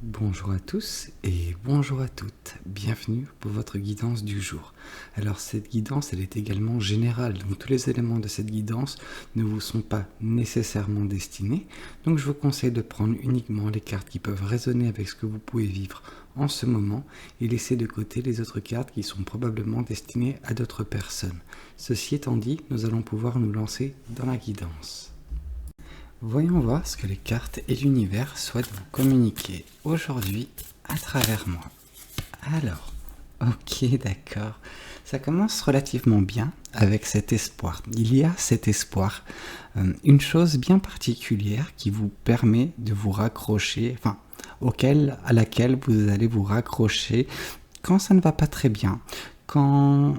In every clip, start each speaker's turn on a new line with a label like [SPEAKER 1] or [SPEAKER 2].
[SPEAKER 1] Bonjour à tous et bonjour à toutes, bienvenue pour votre guidance du jour. Alors cette guidance elle est également générale, donc tous les éléments de cette guidance ne vous sont pas nécessairement destinés, donc je vous conseille de prendre uniquement les cartes qui peuvent résonner avec ce que vous pouvez vivre en ce moment et laisser de côté les autres cartes qui sont probablement destinées à d'autres personnes. Ceci étant dit, nous allons pouvoir nous lancer dans la guidance. Voyons voir ce que les cartes et l'univers souhaitent vous communiquer aujourd'hui à travers moi. Alors, ok, d'accord. Ça commence relativement bien avec cet espoir. Il y a cet espoir, une chose bien particulière qui vous permet de vous raccrocher, à laquelle vous allez vous raccrocher quand ça ne va pas très bien. Quand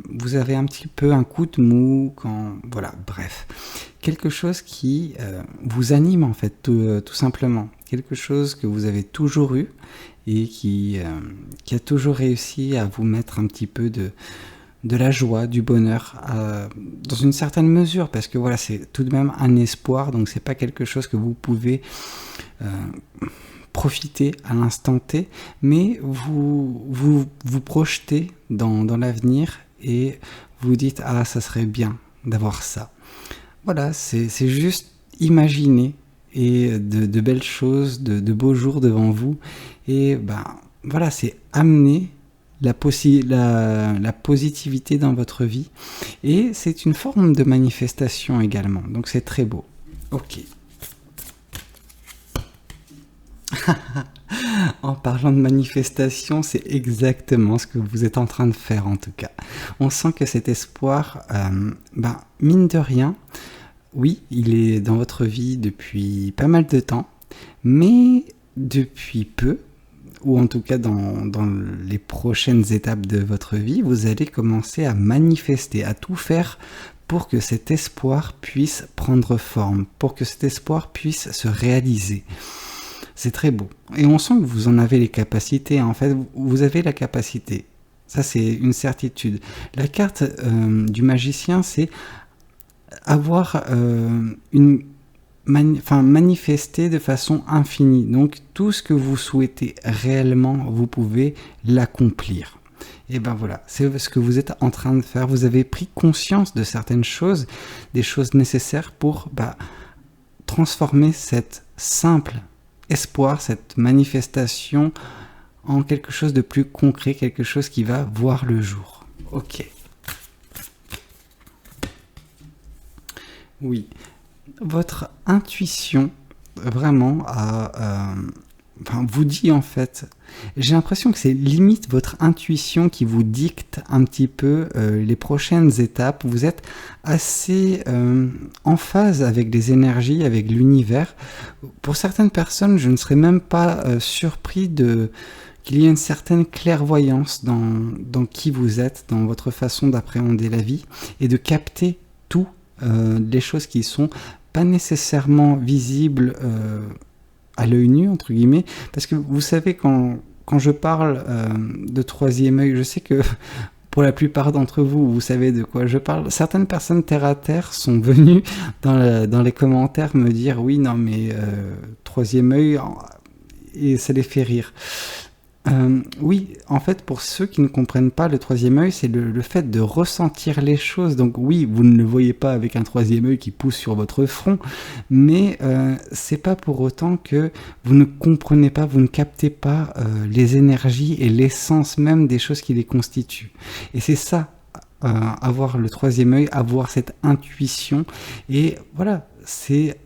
[SPEAKER 1] vous avez un petit peu un coup de mou, voilà, bref. Quelque chose qui vous anime en fait, tout simplement. Quelque chose que vous avez toujours eu et qui a toujours réussi à vous mettre un petit peu de la joie, du bonheur, dans une certaine mesure, parce que voilà, c'est tout de même un espoir, donc c'est pas quelque chose que vous pouvez profiter à l'instant T, mais vous projetez dans l'avenir et vous dites « Ah, ça serait bien d'avoir ça ». Voilà, c'est juste imaginer et de belles choses, de beaux jours devant vous. Et voilà, c'est amener la positivité dans votre vie. Et c'est une forme de manifestation également. Donc c'est très beau. Ok. En parlant de manifestation, c'est exactement ce que vous êtes en train de faire en tout cas. On sent que cet espoir, mine de rien, oui, il est dans votre vie depuis pas mal de temps, mais depuis peu, ou en tout cas dans les prochaines étapes de votre vie, vous allez commencer à manifester, à tout faire pour que cet espoir puisse prendre forme, pour que cet espoir puisse se réaliser. C'est très beau. Et on sent que vous en avez les capacités. En fait, vous avez la capacité. Ça, c'est une certitude. La carte du magicien, c'est avoir manifester de façon infinie. Donc, tout ce que vous souhaitez réellement, vous pouvez l'accomplir. Et ben voilà, c'est ce que vous êtes en train de faire. Vous avez pris conscience de certaines choses, des choses nécessaires pour transformer cette simple espoir, cette manifestation en quelque chose de plus concret, quelque chose qui va voir le jour. Ok. Oui, votre intuition vraiment vous dit en fait, j'ai l'impression que c'est limite votre intuition qui vous dicte un petit peu les prochaines étapes. Vous êtes assez en phase avec les énergies, avec l'univers. Pour certaines personnes, je ne serais même pas surpris qu'il y ait une certaine clairvoyance dans qui vous êtes, dans votre façon d'appréhender la vie et de capter tout, les choses qui sont pas nécessairement visibles à l'œil nu, entre guillemets, parce que vous savez, quand je parle de troisième œil, je sais que pour la plupart d'entre vous, vous savez de quoi je parle. Certaines personnes terre à terre sont venues dans les commentaires me dire « Oui, non, mais troisième œil », et ça les fait rire. Oui, en fait, pour ceux qui ne comprennent pas, le troisième œil, c'est le fait de ressentir les choses. Donc oui, vous ne le voyez pas avec un troisième œil qui pousse sur votre front, mais c'est pas pour autant que vous ne comprenez pas, vous ne captez pas les énergies et l'essence même des choses qui les constituent. Et c'est ça, avoir le troisième œil, avoir cette intuition, et voilà, c'est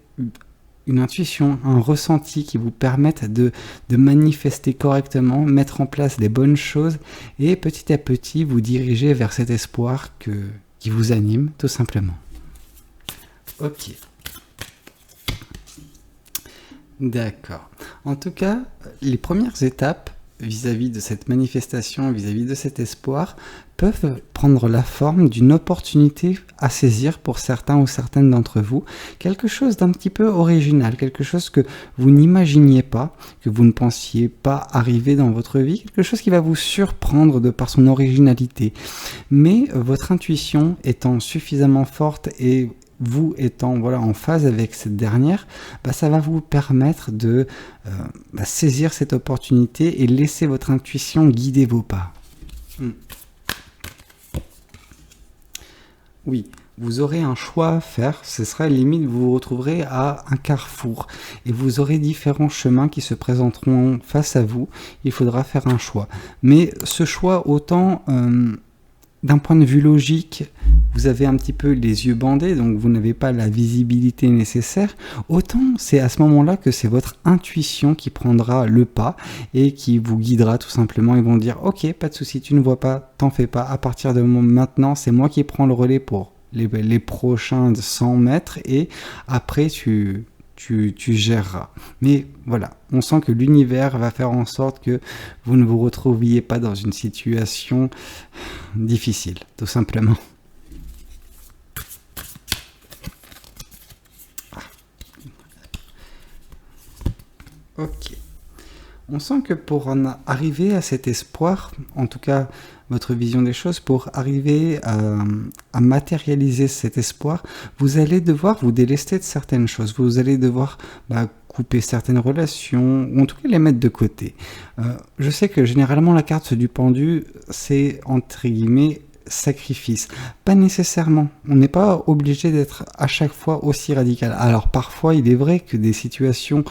[SPEAKER 1] une intuition, un ressenti qui vous permettent de manifester correctement, mettre en place les bonnes choses et petit à petit vous diriger vers cet espoir qui vous anime tout simplement. Ok. D'accord. En tout cas, les premières étapes vis-à-vis de cette manifestation, vis-à-vis de cet espoir, peuvent prendre la forme d'une opportunité à saisir pour certains ou certaines d'entre vous, quelque chose d'un petit peu original, quelque chose que vous n'imaginiez pas, que vous ne pensiez pas arriver dans votre vie, quelque chose qui va vous surprendre de par son originalité. Mais votre intuition étant suffisamment forte et vous étant voilà, en phase avec cette dernière, ça va vous permettre de saisir cette opportunité et laisser votre intuition guider vos pas. Oui, vous aurez un choix à faire, ce sera limite, vous vous retrouverez à un carrefour et vous aurez différents chemins qui se présenteront face à vous, il faudra faire un choix. Mais ce choix, autant d'un point de vue logique, vous avez un petit peu les yeux bandés, donc vous n'avez pas la visibilité nécessaire, autant c'est à ce moment-là que c'est votre intuition qui prendra le pas et qui vous guidera tout simplement. Ils vont dire « Ok, pas de souci, tu ne vois pas, t'en fais pas, à partir de maintenant, c'est moi qui prends le relais pour les prochains 100 mètres et après tu géreras. » Mais voilà, on sent que l'univers va faire en sorte que vous ne vous retrouviez pas dans une situation difficile, tout simplement. Ok. On sent que pour en arriver à cet espoir, en tout cas votre vision des choses, pour arriver à matérialiser cet espoir, vous allez devoir vous délester de certaines choses. Vous allez devoir couper certaines relations, ou en tout cas les mettre de côté. Je sais que généralement la carte du pendu, c'est entre guillemets sacrifice. Pas nécessairement. On n'est pas obligé d'être à chaque fois aussi radical. Alors parfois, il est vrai que des situations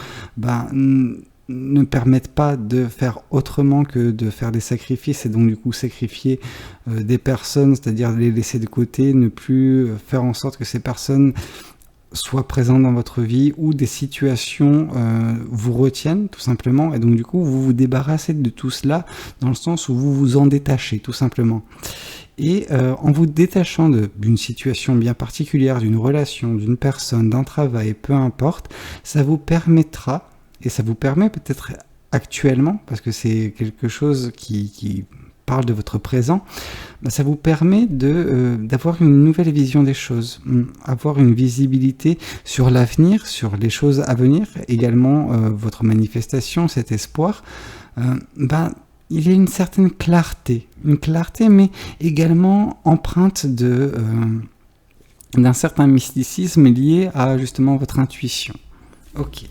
[SPEAKER 1] ne permettent pas de faire autrement que de faire des sacrifices et donc du coup sacrifier des personnes, c'est-à-dire les laisser de côté, ne plus faire en sorte que ces personnes soient présentes dans votre vie ou des situations vous retiennent tout simplement et donc du coup vous vous débarrassez de tout cela dans le sens où vous vous en détachez tout simplement. Et en vous détachant d'une situation bien particulière, d'une relation, d'une personne, d'un travail, peu importe, ça vous permettra, et ça vous permet peut-être actuellement, parce que c'est quelque chose qui parle de votre présent, ça vous permet d'avoir une nouvelle vision des choses, avoir une visibilité sur l'avenir, sur les choses à venir, également votre manifestation, cet espoir, il y a une certaine clarté, mais également empreinte d'un certain mysticisme lié à justement votre intuition. Ok.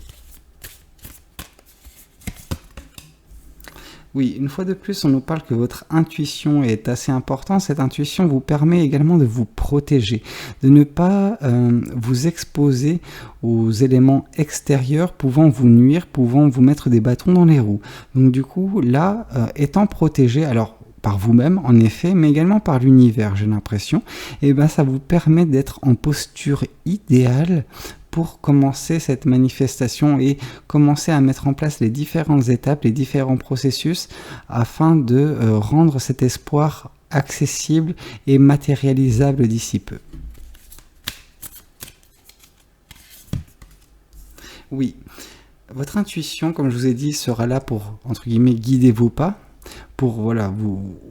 [SPEAKER 1] Oui, une fois de plus, on nous parle que votre intuition est assez importante. Cette intuition vous permet également de vous protéger, de ne pas vous exposer aux éléments extérieurs pouvant vous nuire, pouvant vous mettre des bâtons dans les roues. Donc du coup, là, étant protégé, alors par vous-même en effet, mais également par l'univers, j'ai l'impression, et ça vous permet d'être en posture idéale pour commencer cette manifestation et commencer à mettre en place les différentes étapes, les différents processus afin de rendre cet espoir accessible et matérialisable d'ici peu. Oui, votre intuition, comme je vous ai dit, sera là pour, entre guillemets, guider vos pas, pour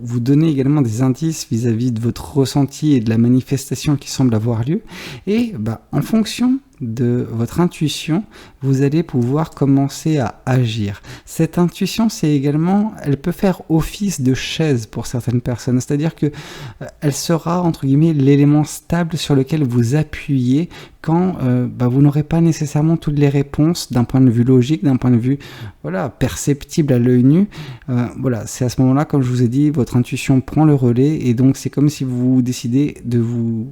[SPEAKER 1] vous donner également des indices vis-à-vis de votre ressenti et de la manifestation qui semble avoir lieu. Et en fonction de votre intuition, vous allez pouvoir commencer à agir. Cette intuition, elle peut faire office de chaise pour certaines personnes, c'est-à-dire que elle sera, entre guillemets, l'élément stable sur lequel vous appuyez quand vous n'aurez pas nécessairement toutes les réponses d'un point de vue logique, d'un point de vue perceptible à l'œil nu. C'est à ce moment-là, comme je vous ai dit, votre intuition prend le relais et donc c'est comme si vous décidez de vous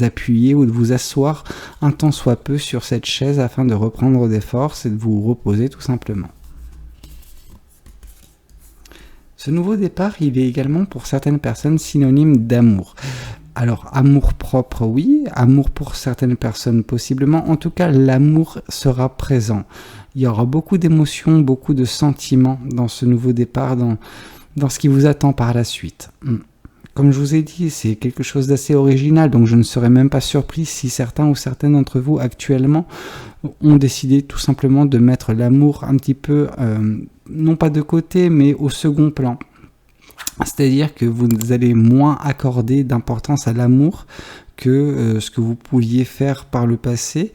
[SPEAKER 1] appuyer ou de vous asseoir un tant soit peu sur cette chaise afin de reprendre des forces et de vous reposer tout simplement. Ce nouveau départ, il est également pour certaines personnes synonyme d'amour. Alors, amour propre, oui, amour pour certaines personnes possiblement, en tout cas l'amour sera présent. Il y aura beaucoup d'émotions, beaucoup de sentiments dans ce nouveau départ, dans ce qui vous attend par la suite. Comme je vous ai dit, c'est quelque chose d'assez original, donc je ne serais même pas surpris si certains ou certaines d'entre vous actuellement ont décidé tout simplement de mettre l'amour un petit peu, non pas de côté, mais au second plan. C'est-à-dire que vous allez moins accorder d'importance à l'amour que ce que vous pouviez faire par le passé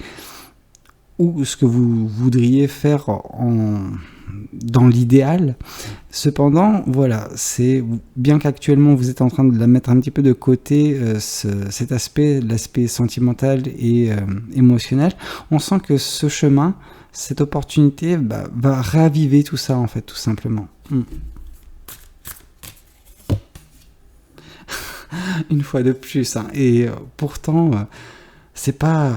[SPEAKER 1] ou ce que vous voudriez faire dans l'idéal. Cependant, voilà, c'est bien qu'actuellement vous êtes en train de la mettre un petit peu de côté, cet aspect, l'aspect sentimental et émotionnel, on sent que ce chemin, cette opportunité va raviver tout ça en fait, tout simplement. Une fois de plus, hein. Et pourtant, c'est pas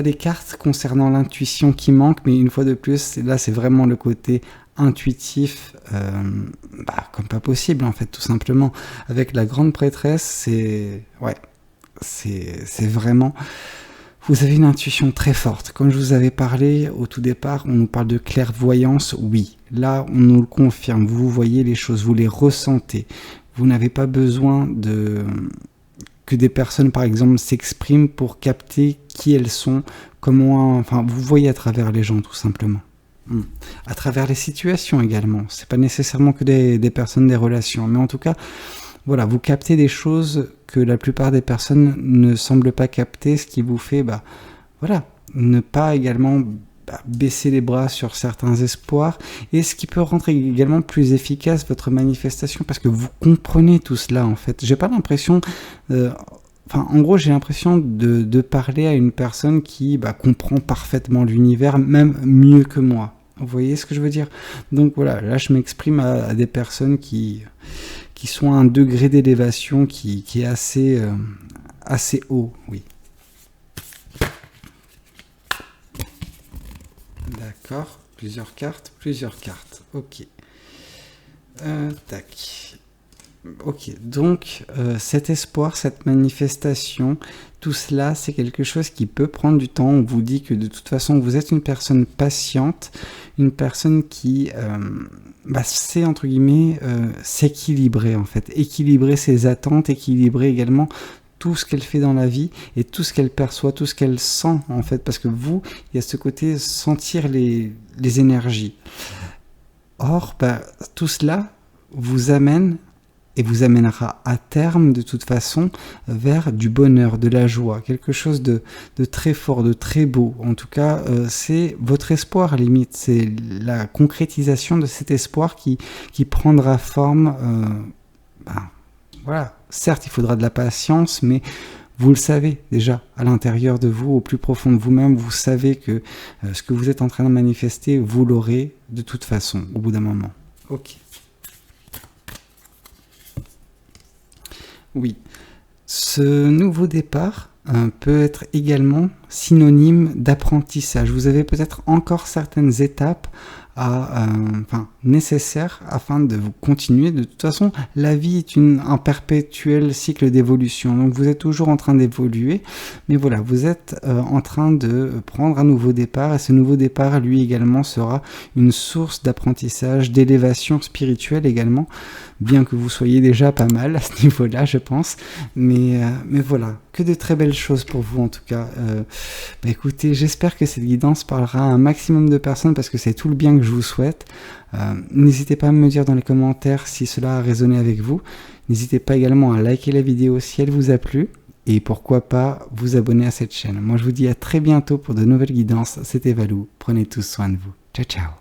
[SPEAKER 1] des cartes concernant l'intuition qui manquent, mais une fois de plus, là, c'est vraiment le côté intuitif, comme pas possible, en fait, tout simplement. Avec la grande prêtresse, c'est vraiment... Vous avez une intuition très forte. Comme je vous avais parlé au tout départ, on nous parle de clairvoyance, oui. Là, on nous le confirme. Vous voyez les choses, vous les ressentez. Vous n'avez pas besoin que des personnes, par exemple, s'expriment pour capter qui elles sont, comment... vous voyez à travers les gens, tout simplement. À travers les situations également. C'est pas nécessairement que des personnes, des relations. Mais en tout cas, voilà, vous captez des choses que la plupart des personnes ne semblent pas capter, ce qui vous fait, ne pas également baisser les bras sur certains espoirs, et ce qui peut rendre également plus efficace votre manifestation, parce que vous comprenez tout cela, en fait. J'ai pas l'impression... en gros, j'ai l'impression de parler à une personne qui comprend parfaitement l'univers, même mieux que moi. Vous voyez ce que je veux dire? Donc voilà, là je m'exprime à des personnes qui sont à un degré d'élévation qui est assez haut, oui. D'accord, plusieurs cartes, ok. Tac. Ok, donc cet espoir, cette manifestation, tout cela, c'est quelque chose qui peut prendre du temps. On vous dit que de toute façon, vous êtes une personne patiente, une personne qui sait, entre guillemets, s'équilibrer en fait, équilibrer ses attentes, équilibrer également tout ce qu'elle fait dans la vie et tout ce qu'elle perçoit, tout ce qu'elle sent en fait, parce que vous, il y a ce côté sentir les énergies. Or, tout cela vous amène et vous amènera à terme de toute façon vers du bonheur, de la joie, quelque chose de très fort, de très beau. En tout cas, c'est votre espoir limite, c'est la concrétisation de cet espoir qui prendra forme. Voilà, certes il faudra de la patience, mais vous le savez déjà à l'intérieur de vous, au plus profond de vous-même, vous savez que ce que vous êtes en train de manifester, vous l'aurez de toute façon au bout d'un moment. Ok. Oui, ce nouveau départ peut être également synonyme d'apprentissage. Vous avez peut-être encore certaines étapes nécessaires afin de vous continuer. De toute façon, la vie est un perpétuel cycle d'évolution. Donc vous êtes toujours en train d'évoluer, mais voilà, vous êtes en train de prendre un nouveau départ, et ce nouveau départ, lui également, sera une source d'apprentissage, d'élévation spirituelle également, bien que vous soyez déjà pas mal à ce niveau-là, je pense. Mais voilà, que de très belles choses pour vous en tout cas. Écoutez, j'espère que cette guidance parlera à un maximum de personnes, parce que c'est tout le bien que je vous souhaite. N'hésitez pas à me dire dans les commentaires si cela a résonné avec vous. N'hésitez pas également à liker la vidéo si elle vous a plu, et pourquoi pas vous abonner à cette chaîne. Moi je vous dis à très bientôt pour de nouvelles guidances. C'était Valou, prenez tous soin de vous. Ciao ciao.